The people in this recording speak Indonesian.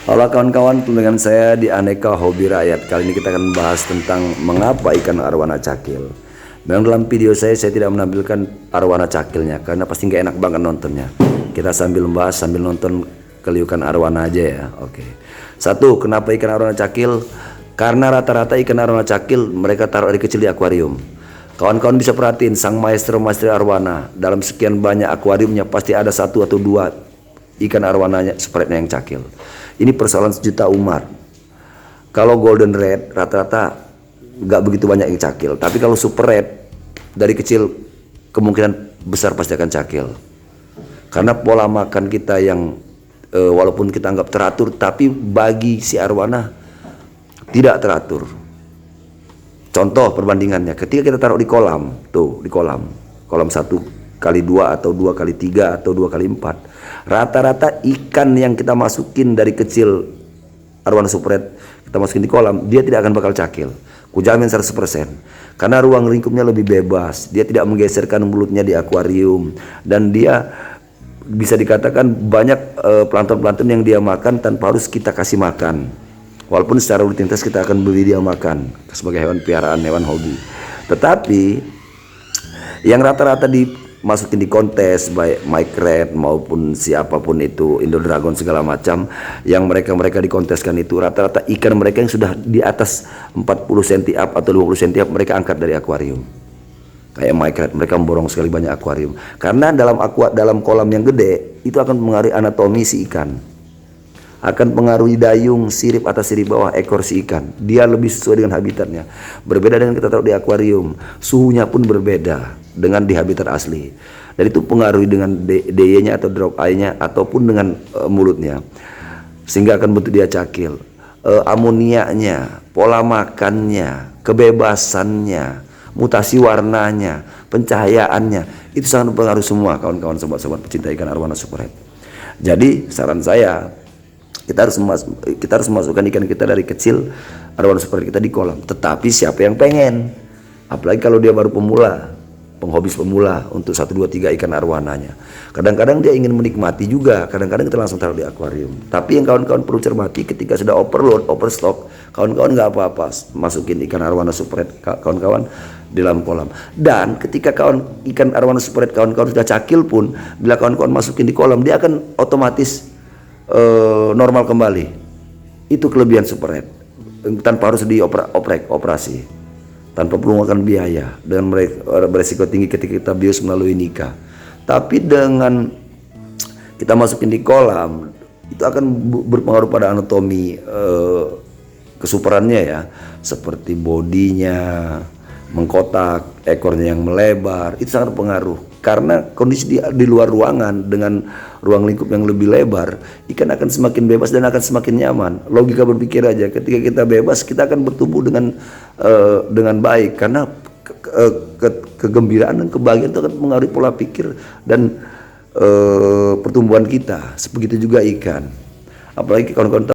Halo kawan-kawan, dengan saya di Aneka Hobi Rakyat. Kali ini kita akan membahas tentang mengapa ikan arwana cakil. Memang dalam video saya tidak menampilkan arwana cakilnya karena pasti nggak enak banget nontonnya. Kita sambil membahas sambil nonton keliukan arwana aja ya. Oke. Satu, kenapa ikan arwana cakil? Karena rata-rata ikan arwana cakil mereka taruh dari kecil di akuarium. Kawan-kawan bisa perhatiin sang maestro-maestro arwana dalam sekian banyak akuariumnya pasti ada satu atau dua ikan arwananya spreadnya yang cakil. Ini persoalan sejuta umat. Kalau golden red rata-rata nggak begitu banyak yang cakil, tapi kalau super red dari kecil kemungkinan besar pasti akan cakil. Karena pola makan kita yang walaupun kita anggap teratur, tapi bagi si arwana tidak teratur. Contoh perbandingannya, ketika kita taruh di kolam, tuh di kolam 1x2 atau 2x3 atau 2x4, rata-rata ikan yang kita masukin dari kecil arwana super red kita masukin di kolam, dia tidak akan bakal cakil. Kujamin 100%. Karena ruang lingkupnya lebih bebas, dia tidak menggeserkan mulutnya di akuarium, dan dia bisa dikatakan banyak plankton-plankton yang dia makan tanpa harus kita kasih makan. Walaupun secara rutinitas kita akan beri dia makan sebagai hewan piaraan, hewan hobi. Tetapi yang rata-rata dimasukin di kontes baik Mike Red maupun siapapun itu, Indo Dragon segala macam, yang mereka dikonteskan itu rata-rata ikan mereka yang sudah di atas 40 cm up atau 20 cm up mereka angkat dari akuarium. Kayak Mike Red, mereka memborong sekali banyak akuarium. Karena dalam kolam yang gede itu akan mengaruhi anatomi si ikan. Akan pengaruhi dayung, sirip atas sirip bawah ekor si ikan. Dia lebih sesuai dengan habitatnya. Berbeda dengan kita taruh di akuarium, suhunya pun berbeda dengan di habitat asli. Dan itu pengaruhi dengan DY-nya atau drop eye-nya ataupun dengan mulutnya, sehingga akan bentuk dia cakil. Amoniaknya, pola makannya, kebebasannya, mutasi warnanya, pencahayaannya, itu sangat mempengaruhi semua kawan-kawan sobat-sobat pecinta ikan arwana super red. Jadi saran saya, kita harus memasukkan ikan kita dari kecil arwana super red kita di kolam. Tetapi siapa yang pengen, apalagi kalau dia baru pemula, penghobis pemula untuk 1, 2, 3 ikan arwananya, kadang-kadang dia ingin menikmati juga, kadang-kadang kita langsung taruh di akuarium. Tapi yang kawan-kawan perlu cermati, ketika sudah overload, overstock, kawan-kawan nggak apa-apa masukin ikan arwana super red kawan-kawan di dalam kolam. Dan ketika ikan arwana super red kawan-kawan sudah cakil pun, bila kawan-kawan masukin di kolam, dia akan otomatis normal kembali. Itu kelebihan super red, tanpa harus operasi, tanpa perlu makan biaya, dengan beresiko tinggi ketika kita bius melalui nikah. Tapi dengan kita masukin di kolam, itu akan berpengaruh pada anatomi kesuperannya ya, seperti bodinya mengkotak, ekornya yang melebar, itu sangat berpengaruh. Karena kondisi di luar ruangan dengan ruang lingkup yang lebih lebar, ikan akan semakin bebas dan akan semakin nyaman. Logika berpikir aja, ketika kita bebas, kita akan bertumbuh dengan baik, karena kegembiraan dan kebahagiaan itu akan mengaruhi pola pikir dan pertumbuhan kita. Begitu juga ikan. Apalagi kawan-kawan